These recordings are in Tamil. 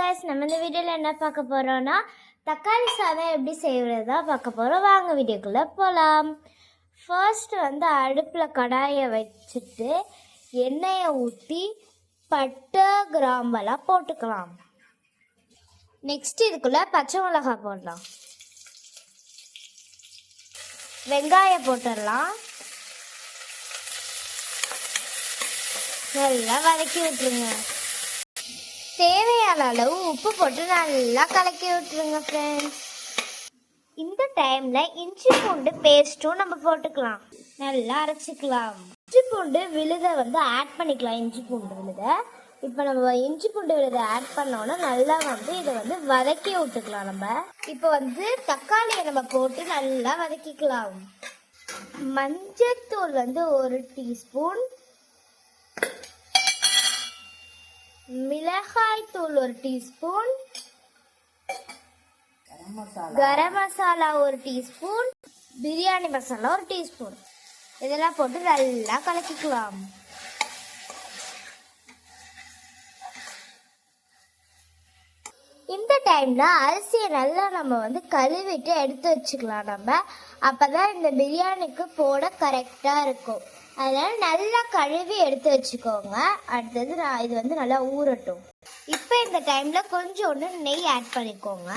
guys, நம்ம இந்த வீடியோல என்ன பார்க்க போறோம்னா தக்காளி சாதம் எப்படி செய்யறதா பார்க்க போறோம். வாங்க வீடியோக்குள்ள போலாம். ஃபர்ஸ்ட் அடுப்புல கடாயை வச்சிட்டு எண்ணெயை ஊற்றி பட்டை கிராம்பெல்லாம் போட்டுக்கலாம். நெக்ஸ்ட் இதுக்குள்ள பச்சை மிளகாய் போடலாம். வெங்காயம் போட்டுடலாம். நல்லா வதக்கி விட்டுருங்க. தேவையான அளவு உப்பு போட்டு நல்லா கலக்கி விட்டுருங்க ஃப்ரெண்ட்ஸ். இந்த டைம்ல இஞ்சி பூண்டு பேஸ்ட்டும் நம்ம போட்டுக்கலாம். நல்லா அரைச்சிக்கலாம். இஞ்சி பூண்டு விழுதை ஆட் பண்ணிக்கலாம். இஞ்சி பூண்டு விழுதை இப்போ நம்ம இஞ்சி பூண்டு விழுதை ஆட் பண்ணோன்னா நல்லா இதை வதக்கி விட்டுக்கலாம். நம்ம இப்போ தக்காளியை நம்ம போட்டு நல்லா வதக்கிக்கலாம். மஞ்சத்தூள் 1 டீஸ்பூன், மிளகாய் தூள் 1 teaspoon, garam masala 1 teaspoon, biryani masala 1 teaspoon இதெல்லாம் போட்டு நல்லா கலக்கிக்கலாம். இந்த டைம்ல அரிசியை நல்லா நம்ம கழுவிட்டு எடுத்து வச்சுக்கலாம். நம்ம அப்பதான் இந்த பிரியாணிக்கு போட கரெக்டா இருக்கும். அதனால நல்லா கழுவி எடுத்து வச்சுக்கோங்க. அடுத்தது இது நல்லா ஊறட்டும். இப்போ இந்த டைம்ல கொஞ்சோண்டு நெய் ஆட் பண்ணிக்கோங்க.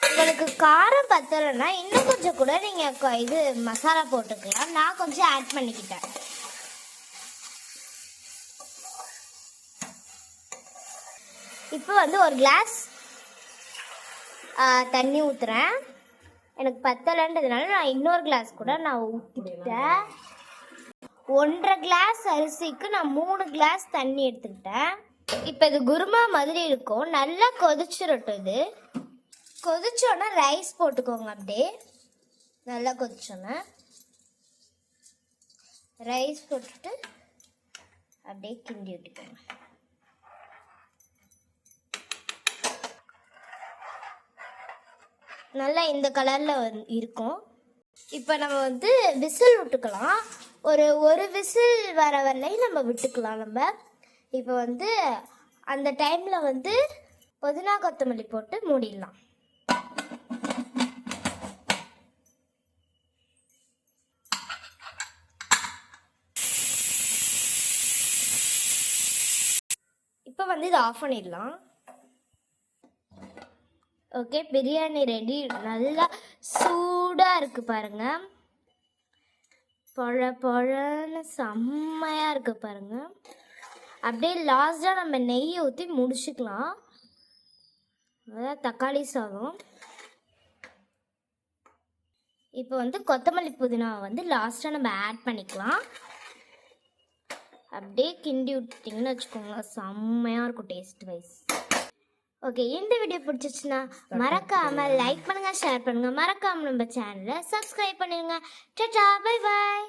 உங்களுக்கு காரம் பத்தலைன்னா இன்னும் கொஞ்சம் கூட நீங்க இது மசாலா போட்டுக்கலாம். நான் கொஞ்சம் ஆட் பண்ணிக்கிட்டேன். இப்போ 1 கிளாஸ் தண்ணி ஊத்துறேன். எனக்கு பத்தலைன்றதுனால நான் இன்னொரு கிளாஸ் கூட நான் ஊற்றிக்கிட்டேன். 1.5 கிளாஸ் அரிசிக்கு நான் 3 கிளாஸ் தண்ணி எடுத்துக்கிட்டேன். இப்போ இது குருமா மாதிரி இருக்கும். நல்லா கொதிச்சிடட்டும். இது கொதிச்சோன்னா ரைஸ் போட்டுக்கோங்க. அப்படியே நல்லா கொதிச்சோன்னா ரைஸ் போட்டுட்டு அப்படியே கிண்டி விட்டுக்கோங்க. நல்லா இந்த கலரில் இருக்கும். இப்போ நம்ம விசில் விட்டுக்கலாம். ஒரு விசில் வர வரலையும் நம்ம விட்டுக்கலாம். நம்ம இப்போ அந்த டைமில் புதினா கொத்தமல்லி போட்டு மூடிடலாம். இப்போ இதை ஆஃப் பண்ணிடலாம். Okay, biryani ready. நல்லா சூடாக இருக்குது பாருங்க. பொழன்னு செம்மையாக இருக்குது பாருங்க. அப்படியே லாஸ்ட்டாக நம்ம நெய்யை ஊற்றி முடிச்சுக்கலாம். அதான் தக்காளி சாதம். இப்போ கொத்தமல்லி புதினாவை லாஸ்ட்டாக நம்ம ஆட் பண்ணிக்கலாம். அப்படியே கிண்டி விட்டிங்கன்னு வச்சுக்கோங்களேன், செம்மையாக இருக்கும் டேஸ்ட் வைஸ். ஓகே, இந்த வீடியோ பிடிச்சிச்சுன்னா மறக்காம லைக் பண்ணுங்க, ஷேர் பண்ணுங்க. மறக்காம நம்ம சேனலை சப்ஸ்கிரைப் பண்ணிடுங்க. Tata, bye bye.